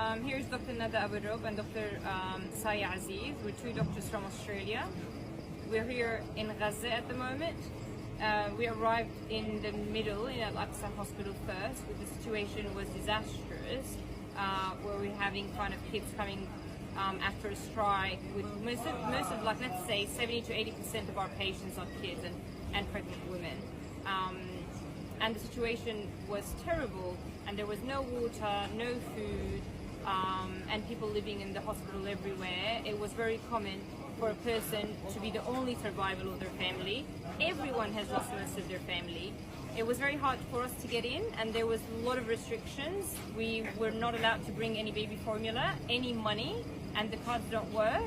Here's Dr. Nada Aburob and Dr. Saya Aziz. We're two doctors from Australia. We're here in Gaza at the moment. We arrived in the middle in Al-Aqsa hospital first, but the situation was disastrous, where we're having kind of kids coming after a strike. With most of like, let's say 70 to 80% of our patients are kids and pregnant women. And the situation was terrible, and there was no water, no food, and people living in the hospital everywhere. It was very common for a person to be the only survivor of their family. Everyone has lost most of their family. It was very hard for us to get in, and there was a lot of restrictions. We were not allowed to bring any baby formula, any money, and the cards don't work.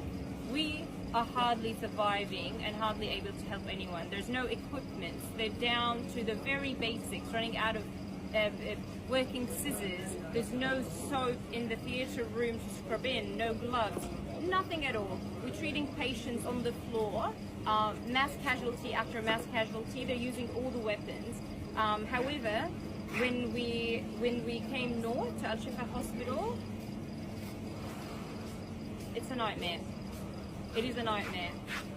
We are hardly surviving and hardly able to help anyone. There's no equipment. They're down to the very basics, running out of working scissors. There's no soap in the theatre room to scrub in, no gloves, nothing at all. We're treating patients on the floor, mass casualty after mass casualty. They're using all the weapons. However, when we came north to Al-Shifa Hospital, it's a nightmare. It is a nightmare.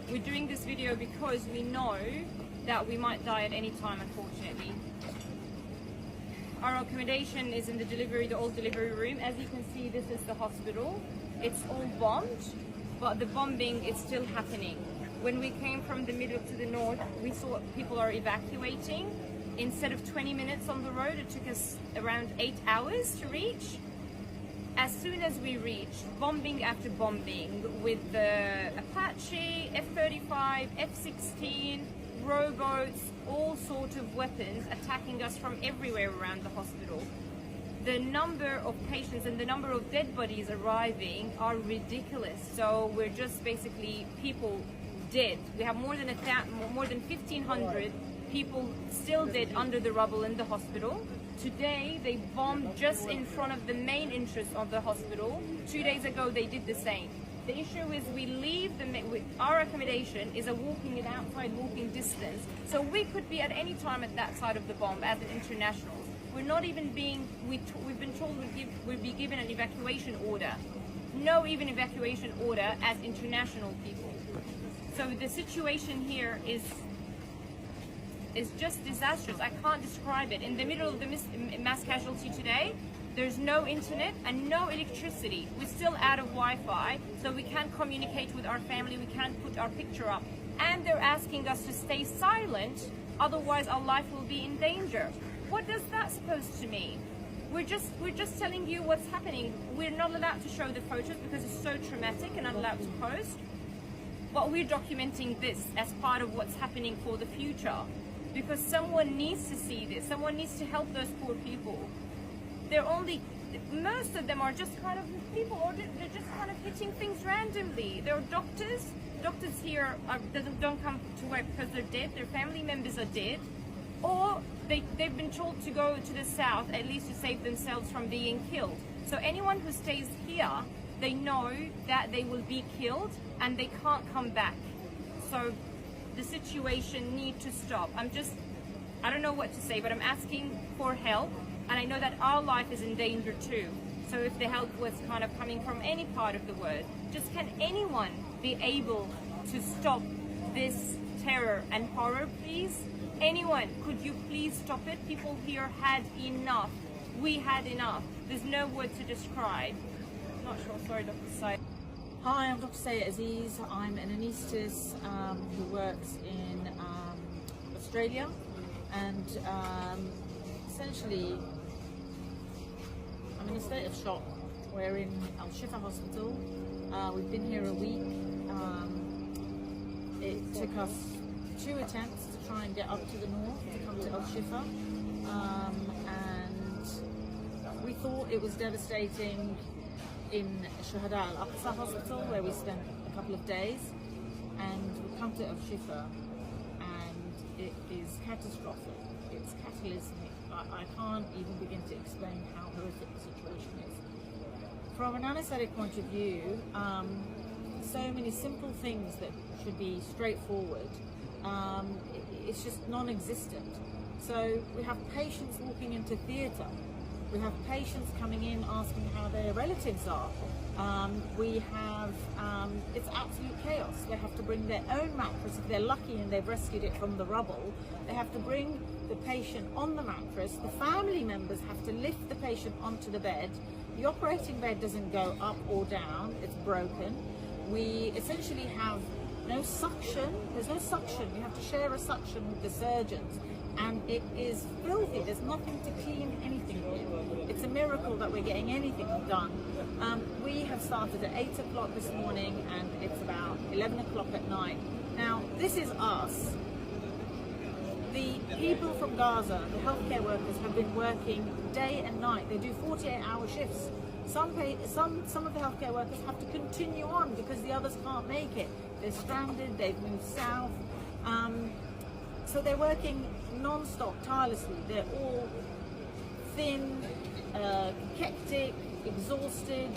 We're doing this video because we know that we might die at any time, unfortunately. Our accommodation is in the old delivery room. As you can see, this is the hospital. It's all bombed, but the bombing is still happening. When we came from the middle to the north, we saw people are evacuating. Instead of 20 minutes on the road, it took us around 8 hours to reach. As soon as we reached, bombing after bombing with the Apache, F-35, F-16, rowboats, all sorts of weapons attacking us from everywhere around the hospital. The number of patients and the number of dead bodies arriving are ridiculous. So we're just basically people dead. We have more than 1,500 people still dead under the rubble in the hospital. Today they bombed just in front of the main entrance of the hospital. 2 days ago they did the same. The issue is we leave our accommodation is an outside walking distance, so we could be at any time at that side of the bomb as an internationals. We're not even we've been told we'll be given an evacuation order. No even evacuation order as international people. So the situation here is just disastrous. I can't describe it. In the middle of the mass casualty today, there's no internet and no electricity. We're still out of Wi-Fi, so we can't communicate with our family, we can't put our picture up. And they're asking us to stay silent, otherwise our life will be in danger. What does that supposed to mean? We're just telling you what's happening. We're not allowed to show the photos because it's so traumatic and not allowed to post. But we're documenting this as part of what's happening for the future. Because someone needs to see this. Someone needs to help those poor people. Most of them are just kind of people, or they're just kind of hitting things randomly. There are doctors. Doctors here don't come to work because they're dead. Their family members are dead. Or they've been told to go to the south, at least to save themselves from being killed. So anyone who stays here, they know that they will be killed and they can't come back. So the situation needs to stop. I don't know what to say, but I'm asking for help, and I know that our life is in danger too. So if the help was kind of coming from any part of the world, just can anyone be able to stop this terror and horror, please? Anyone, could you please stop it? People here had enough. We had enough. There's no word to describe. Not sure, sorry, Dr. Said. Hi, I'm Dr. Saya Aziz. I'm an anaesthetist who works in Australia, and essentially I'm in a state of shock. We're in Al-Shifa Hospital. We've been here a week. It took us 2 attempts to try and get up to the north to come to Al-Shifa, and we thought it was devastating in Shuhada Al-Aqsa Hospital, where we spent a couple of days, and we come to Al-Shifa and it is catastrophic, it's cataclysmic. I can't even begin to explain how horrific the situation is. From an anaesthetic point of view, so many simple things that should be straightforward, it's just non-existent. So we have patients walking into theatre We have patients coming in asking how their relatives are. We have, it's absolute chaos. They have to bring their own mattress. If they're lucky and they've rescued it from the rubble, they have to bring the patient on the mattress. The family members have to lift the patient onto the bed. The operating bed doesn't go up or down, it's broken. We essentially have no suction. There's no suction. You have to share a suction with the surgeons. And it is filthy. There's nothing to clean anything with. It's a miracle that we're getting anything done. We have started at 8 o'clock this morning and it's about 11 o'clock at night. Now, this is us. The people from Gaza, the healthcare workers, have been working day and night. They do 48-hour shifts. Some of the healthcare workers have to continue on because the others can't make it. They're stranded, they've moved south. So they're working non-stop, tirelessly. They're all thin, hectic, exhausted.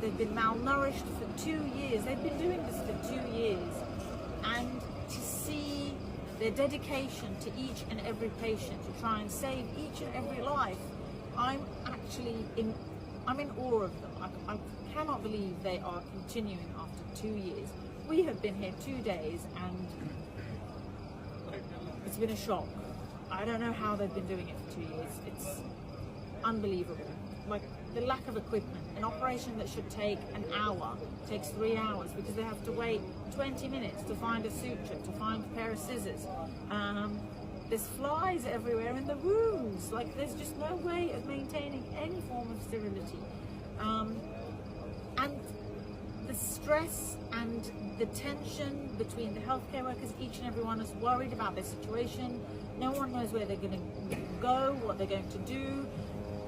They've been malnourished for 2 years. They've been doing this for 2 years. And to see their dedication to each and every patient, to try and save each and every life, I'm in awe of them. I cannot believe they are continuing after 2 years. We have been here 2 days and it's been a shock. I don't know how they've been doing it for 2 years. It's unbelievable. Like the lack of equipment. An operation that should take an hour takes 3 hours because they have to wait 20 minutes to find a suture, to find a pair of scissors. There's flies everywhere in the rooms. Like there's just no way of maintaining any form of sterility. And the stress and the tension between the healthcare workers, each and everyone is worried about their situation. No one knows where they're going to go, what they're going to do.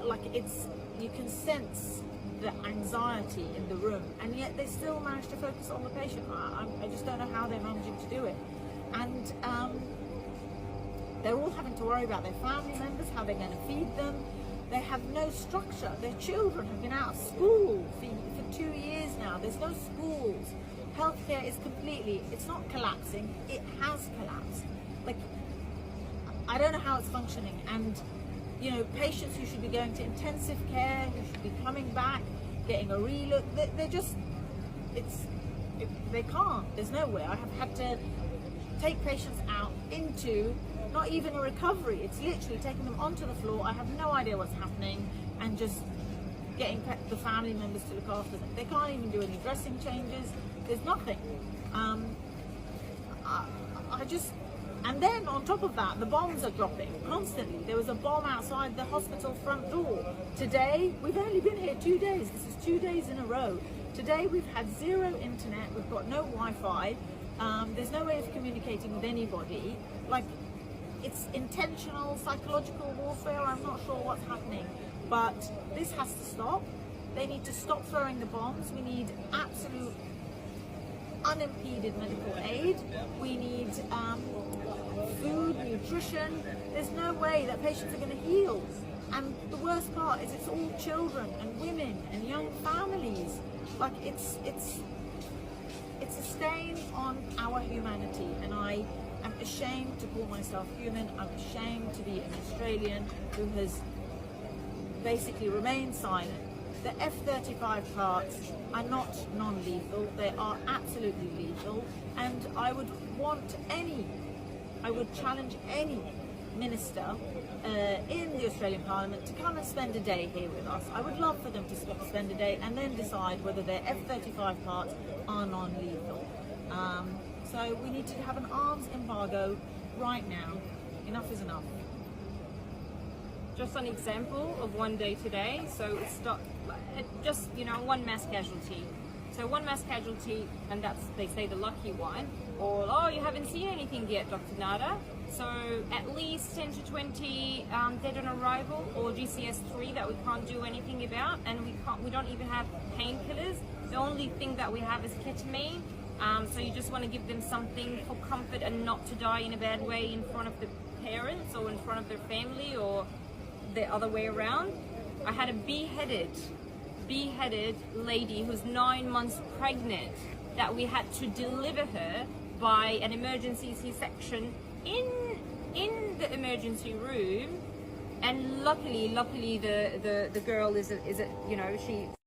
Like you can sense the anxiety in the room, and yet they still manage to focus on the patient. I just don't know how they're managing to do it. And they're all having to worry about their family members, how they're going to feed them. They have no structure. Their children have been out of school for 2 years now. There's no schools. Healthcare is it's not collapsing, it has collapsed. Like, I don't know how it's functioning. And, you know, patients who should be going to intensive care, who should be coming back, getting a relook, they can't. There's no way. I have had to take patients out into not even a recovery. It's literally taking them onto the floor. I have no idea what's happening and just getting the family members to look after them. They can't even do any dressing changes. There's nothing. And then on top of that, the bombs are dropping constantly. There was a bomb outside the hospital front door. Today, we've only been here 2 days. This is 2 days in a row. Today we've had zero internet. We've got no Wi-Fi. There's no way of communicating with anybody. Like, it's intentional psychological warfare. I'm not sure what's happening, but this has to stop. They need to stop throwing the bombs. We need absolute unimpeded medical aid. We need food, nutrition. There's no way that patients are going to heal. And the worst part is it's all children and women and young families. Like it's a stain on our humanity, and I am ashamed to call myself human. I'm ashamed to be an Australian who has basically remained silent. The F-35 parts are not non-lethal, they are absolutely lethal, and I would challenge any minister in the Australian Parliament to come and spend a day here with us. I would love for them to spend a day and then decide whether their F-35 parts are non-lethal. So we need to have an arms embargo right now. Enough is enough. Just an example of one day today. So it's just, you know, one mass casualty. So one mass casualty, and that's, they say, the lucky one. Or, oh, you haven't seen anything yet, Dr. Nada. So at least 10 to 20 dead on arrival, or GCS3 that we can't do anything about, and we don't even have painkillers. The only thing that we have is ketamine. So you just want to give them something for comfort and not to die in a bad way in front of the parents or in front of their family or the other way around. I had a beheaded lady who's 9 months pregnant that we had to deliver her by an emergency C-section in the emergency room, And luckily the girl is a, you know, she